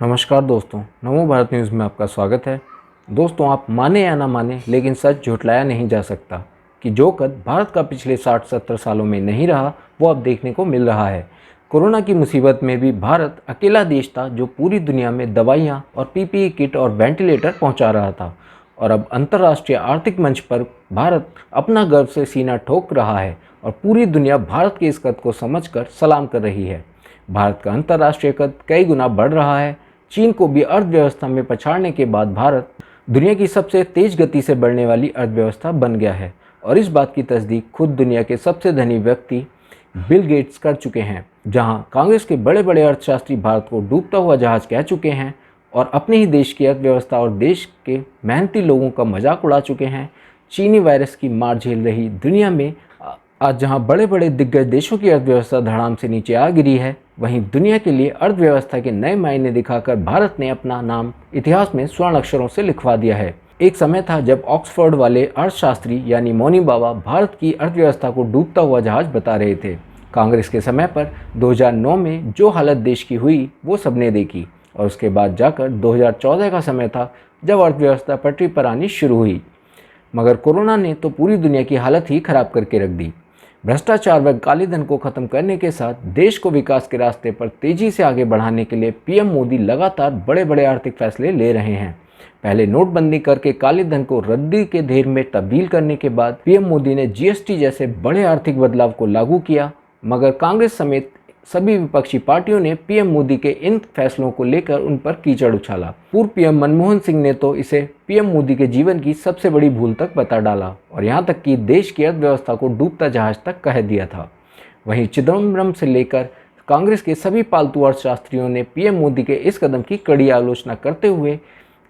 नमस्कार दोस्तों, नमो भारत न्यूज़ में आपका स्वागत है। दोस्तों, आप माने या ना माने, लेकिन सच झुठलाया नहीं जा सकता कि जो कद भारत का पिछले 60-70 सालों में नहीं रहा, वो अब देखने को मिल रहा है। कोरोना की मुसीबत में भी भारत अकेला देश था जो पूरी दुनिया में दवाइयाँ और पीपीई किट और वेंटिलेटर पहुँचा रहा था। और अब अंतर्राष्ट्रीय आर्थिक मंच पर भारत अपना गर्व से सीना ठोक रहा है और पूरी दुनिया भारत के इस कद को समझकर सलाम कर रही है। भारत का अंतर्राष्ट्रीय कद कई गुना बढ़ रहा है। चीन को भी अर्थव्यवस्था में पछाड़ने के बाद भारत दुनिया की सबसे तेज गति से बढ़ने वाली अर्थव्यवस्था बन गया है और इस बात की तस्दीक खुद दुनिया के सबसे धनी व्यक्ति बिल गेट्स कर चुके हैं। जहां कांग्रेस के बड़े बड़े अर्थशास्त्री भारत को डूबता हुआ जहाज कह चुके हैं और अपने ही देश की अर्थव्यवस्था और देश के मेहनती लोगों का मजाक उड़ा चुके हैं। चीनी वायरस की मार झेल रही दुनिया में आज जहां बड़े बड़े दिग्गज देशों की अर्थव्यवस्था धड़ाम से नीचे आ गिरी है, वहीं दुनिया के लिए अर्थव्यवस्था के नए मायने दिखाकर भारत ने अपना नाम इतिहास में स्वर्ण अक्षरों से लिखवा दिया है। एक समय था जब ऑक्सफोर्ड वाले अर्थशास्त्री यानी मौनी बाबा भारत की अर्थव्यवस्था को डूबता हुआ जहाज बता रहे थे। कांग्रेस के समय पर 2009 में जो हालत देश की हुई वो सबने देखी और उसके बाद जाकर 2014 का समय था जब अर्थव्यवस्था पटरी पर आनी शुरू हुई। मगर कोरोना ने तो पूरी दुनिया की हालत ही खराब करके रख दी। भ्रष्टाचार व काले धन को खत्म करने के साथ देश को विकास के रास्ते पर तेजी से आगे बढ़ाने के लिए पीएम मोदी लगातार बड़े बड़े आर्थिक फैसले ले रहे हैं। पहले नोटबंदी करके काले धन को रद्दी के ढेर में तब्दील करने के बाद पीएम मोदी ने जीएसटी जैसे बड़े आर्थिक बदलाव को लागू किया। मगर कांग्रेस समेत सभी विपक्षी पार्टियों ने पीएम मोदी के इन फैसलों को लेकर उन पर कीचड़ उछाला। पूर्व पीएम मनमोहन सिंह ने तो इसे पीएम मोदी के जीवन की सबसे बड़ी भूल तक बता डाला और यहां तक कि देश की अर्थव्यवस्था को डूबता जहाज तक कह दिया था। वहीं चिदम्बरम से लेकर कांग्रेस के सभी पालतू अर्थशास्त्रियों ने पीएम मोदी के इस कदम की कड़ी आलोचना करते हुए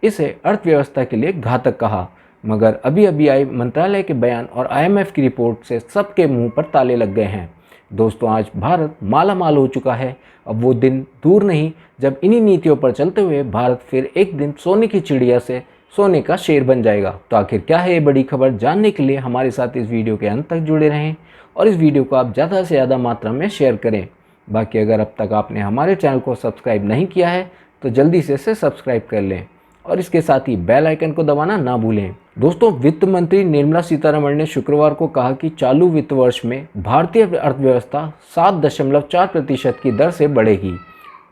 इसे अर्थव्यवस्था के लिए घातक कहा। मगर अभी अभी आए मंत्रालय के बयान और IMF की रिपोर्ट से सबके मुंह पर ताले लग गए हैं। दोस्तों, आज भारत माला माल हो चुका है। अब वो दिन दूर नहीं जब इन्हीं नीतियों पर चलते हुए भारत फिर एक दिन सोने की चिड़िया से सोने का शेर बन जाएगा। तो आखिर क्या है ये बड़ी खबर, जानने के लिए हमारे साथ इस वीडियो के अंत तक जुड़े रहें और इस वीडियो को आप ज़्यादा से ज़्यादा मात्रा में शेयर करें। बाकी अगर अब तक आपने हमारे चैनल को सब्सक्राइब नहीं किया है तो जल्दी से इसे सब्सक्राइब कर लें और इसके साथ ही बेल आइकन को दबाना ना भूलें। दोस्तों, वित्त मंत्री निर्मला सीतारमण ने शुक्रवार को कहा कि चालू वित्त वर्ष में भारतीय अर्थव्यवस्था 7.4% की दर से बढ़ेगी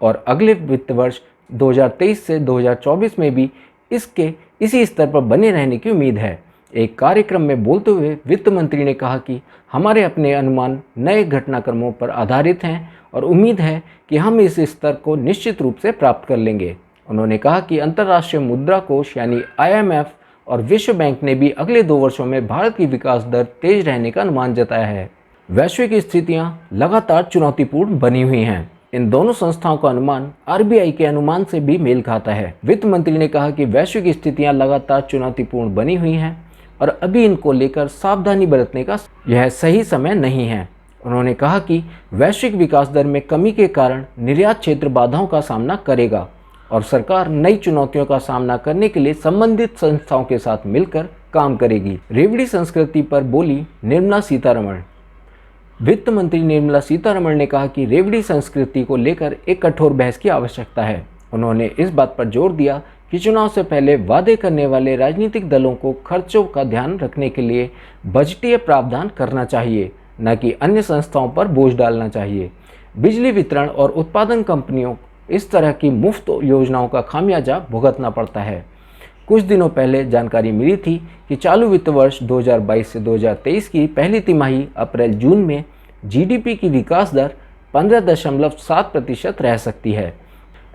और अगले वित्त वर्ष 2023 से 2024 में भी इसी स्तर पर बने रहने की उम्मीद है। एक कार्यक्रम में बोलते हुए वित्त मंत्री ने कहा कि हमारे अपने अनुमान नए घटनाक्रमों पर आधारित हैं और उम्मीद है कि हम इस स्तर को निश्चित रूप से प्राप्त कर लेंगे। उन्होंने कहा कि अंतर्राष्ट्रीय मुद्रा कोष यानी IMF और विश्व बैंक ने भी अगले 2 वर्षों में भारत की विकास दर तेज रहने का अनुमान जताया है। वैश्विक स्थितियां लगातार चुनौतीपूर्ण बनी हुई हैं। इन दोनों संस्थाओं का अनुमान RBI के अनुमान से भी मेल खाता है। वित्त मंत्री ने कहा कि वैश्विक स्थितियां लगातार चुनौतीपूर्ण बनी हुई हैं और अभी इनको लेकर सावधानी बरतने का यह सही समय नहीं है। उन्होंने कहा कि वैश्विक विकास दर में कमी के कारण निर्यात क्षेत्र बाधाओं का सामना करेगा और सरकार नई चुनौतियों का सामना करने के लिए संबंधित संस्थाओं के साथ मिलकर काम करेगी। रेवड़ी संस्कृति पर बोली निर्मला सीतारमण। वित्त मंत्री निर्मला सीतारमण ने कहा कि रेवड़ी संस्कृति को लेकर एक कठोर बहस की आवश्यकता है। उन्होंने इस बात पर जोर दिया कि चुनाव से पहले वादे करने वाले राजनीतिक दलों को खर्चों का ध्यान रखने के लिए बजटीय प्रावधान करना चाहिए, न कि अन्य संस्थाओं पर बोझ डालना चाहिए। बिजली वितरण और उत्पादन कंपनियों इस तरह की मुफ्त योजनाओं का खामियाजा भुगतना पड़ता है। कुछ दिनों पहले जानकारी मिली थी कि चालू वित्त वर्ष 2022 से 2023 की पहली तिमाही अप्रैल-जून में GDP की विकास दर 15.7% रह सकती है।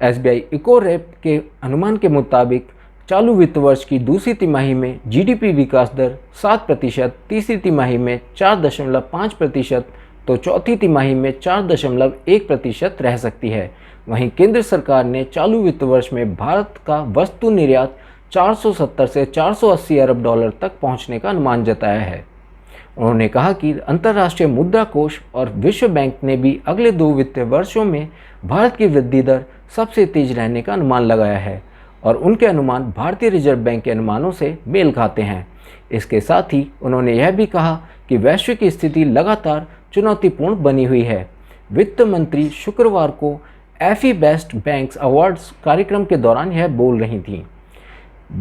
SBI इकोरेप के अनुमान के मुताबिक चालू वित्त वर्ष की दूसरी तिमाही में GDP विकास दर 7%, तीसरी तिमाही में 4.5%, तो चौथी तिमाही में 4.1% रह सकती है। वहीं केंद्र सरकार ने चालू वित्त वर्ष में भारत का वस्तु निर्यात 470 से 480 अरब डॉलर तक पहुंचने का अनुमान जताया है। उन्होंने कहा कि अंतर्राष्ट्रीय मुद्रा कोष और विश्व बैंक ने भी अगले 2 वित्तीय वर्षों में भारत की वृद्धि दर सबसे तेज रहने का अनुमान लगाया है और उनके अनुमान भारतीय रिजर्व बैंक के अनुमानों से मेल खाते हैं। इसके साथ ही उन्होंने यह भी कहा कि वैश्विक स्थिति लगातार चुनौतीपूर्ण बनी हुई है। वित्त मंत्री शुक्रवार को एफी बेस्ट बैंक्स अवार्ड्स कार्यक्रम के दौरान यह बोल रही थीं।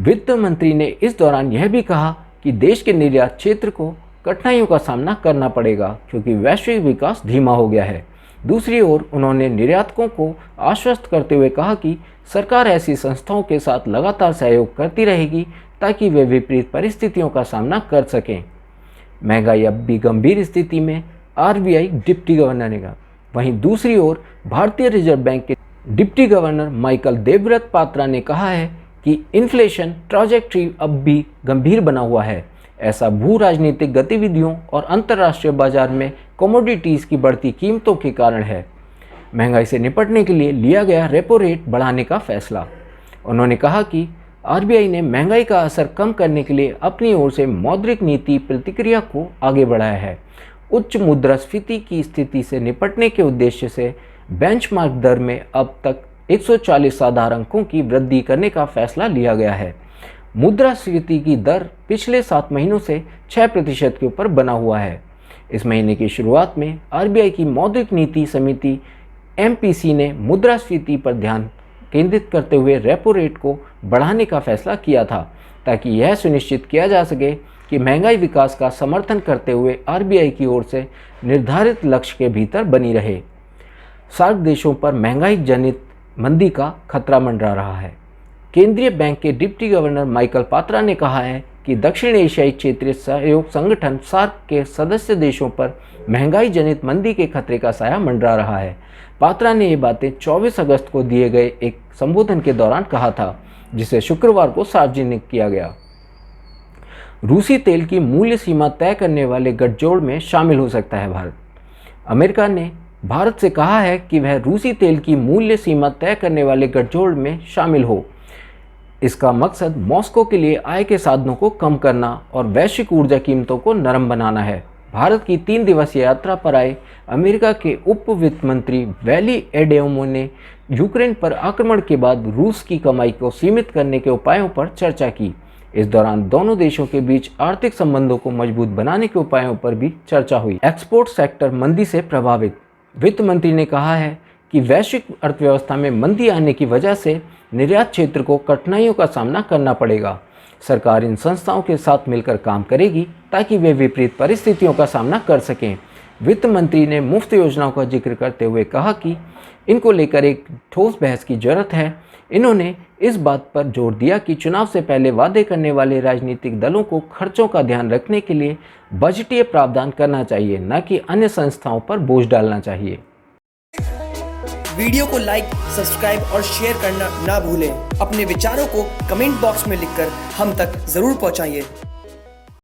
वित्त मंत्री ने इस दौरान यह भी कहा कि देश के निर्यात क्षेत्र को कठिनाइयों का सामना करना पड़ेगा क्योंकि वैश्विक विकास धीमा हो गया है। दूसरी ओर उन्होंने निर्यातकों को आश्वस्त करते हुए कहा कि सरकार ऐसी संस्थाओं के साथ लगातार सहयोग करती रहेगी ताकि वे विपरीत परिस्थितियों का सामना कर सकें। महंगाई अब भी गंभीर स्थिति में, आरबीआई डिप्टी गवर्नर ने कहा। वहीं दूसरी ओर भारतीय रिजर्व बैंक के deputy governor Michael Devvrat Patra ने कहा है कि इन्फ्लेशन ट्रैजेक्टरी अब भी गंभीर बना हुआ है। ऐसा भू राजनीतिक गतिविधियों और अंतर्राष्ट्रीय बाजार में कमोडिटीज़ की बढ़ती कीमतों के कारण है। महंगाई से निपटने के लिए लिया गया रेपो रेट बढ़ाने का फैसला। उन्होंने कहा कि आरबीआई ने महंगाई का असर कम करने के लिए अपनी ओर से मौद्रिक नीति प्रतिक्रिया को आगे बढ़ाया है। उच्च मुद्रास्फीति की स्थिति से निपटने के उद्देश्य से बेंचमार्क दर में अब तक 140 आधार अंकों की वृद्धि करने का फैसला लिया गया है। मुद्रास्फीति की दर पिछले 7 महीनों से 6% के ऊपर बना हुआ है। इस महीने की शुरुआत में आरबीआई की मौद्रिक नीति समिति एमपीसी ने मुद्रास्फीति पर ध्यान केंद्रित करते हुए रेपो रेट को बढ़ाने का फैसला किया था ताकि यह सुनिश्चित किया जा सके कि महंगाई विकास का समर्थन करते हुए आरबीआई की ओर से निर्धारित लक्ष्य के भीतर बनी रहे। सार्क देशों पर महंगाई जनित मंदी का खतरा मंडरा रहा है। केंद्रीय बैंक के डिप्टी गवर्नर माइकल पात्रा ने कहा है कि दक्षिण एशियाई क्षेत्रीय सहयोग संगठन सार्क के सदस्य देशों पर महंगाई जनित मंदी के खतरे का साया मंडरा रहा है। पात्रा ने ये बातें 24 अगस्त को दिए गए एक संबोधन के दौरान कहा था, जिसे शुक्रवार को सार्वजनिक किया गया। रूसी तेल की मूल्य सीमा तय करने वाले गठजोड़ में शामिल हो सकता है भारत। अमेरिका ने भारत से कहा है कि वह रूसी तेल की मूल्य सीमा तय करने वाले गठजोड़ में शामिल हो। इसका मकसद मॉस्को के लिए आय के साधनों को कम करना और वैश्विक ऊर्जा कीमतों को नरम बनाना है। भारत की 3 दिवसीय यात्रा पर आए अमेरिका के उप वित्त मंत्री वैली एडेमो ने यूक्रेन पर आक्रमण के बाद रूस की कमाई को सीमित करने के उपायों पर चर्चा की। इस दौरान दोनों देशों के बीच आर्थिक संबंधों को मजबूत बनाने के उपायों पर भी चर्चा हुई। एक्सपोर्ट सेक्टर मंदी से प्रभावित। वित्त मंत्री ने कहा है कि वैश्विक अर्थव्यवस्था में मंदी आने की वजह से निर्यात क्षेत्र को कठिनाइयों का सामना करना पड़ेगा। सरकार इन संस्थाओं के साथ मिलकर काम करेगी ताकि वे विपरीत परिस्थितियों का सामना कर सकें। वित्त मंत्री ने मुफ्त योजनाओं का जिक्र करते हुए कहा कि इनको लेकर एक ठोस बहस की जरूरत है। इन्होंने इस बात पर जोर दिया कि चुनाव से पहले वादे करने वाले राजनीतिक दलों को खर्चों का ध्यान रखने के लिए बजटीय प्रावधान करना चाहिए, न कि अन्य संस्थाओं पर बोझ डालना चाहिए। वीडियो को लाइक, सब्सक्राइब और शेयर करना ना भूलें। अपने विचारों को कमेंट बॉक्स में लिखकर हम तक जरूर पहुंचाइए।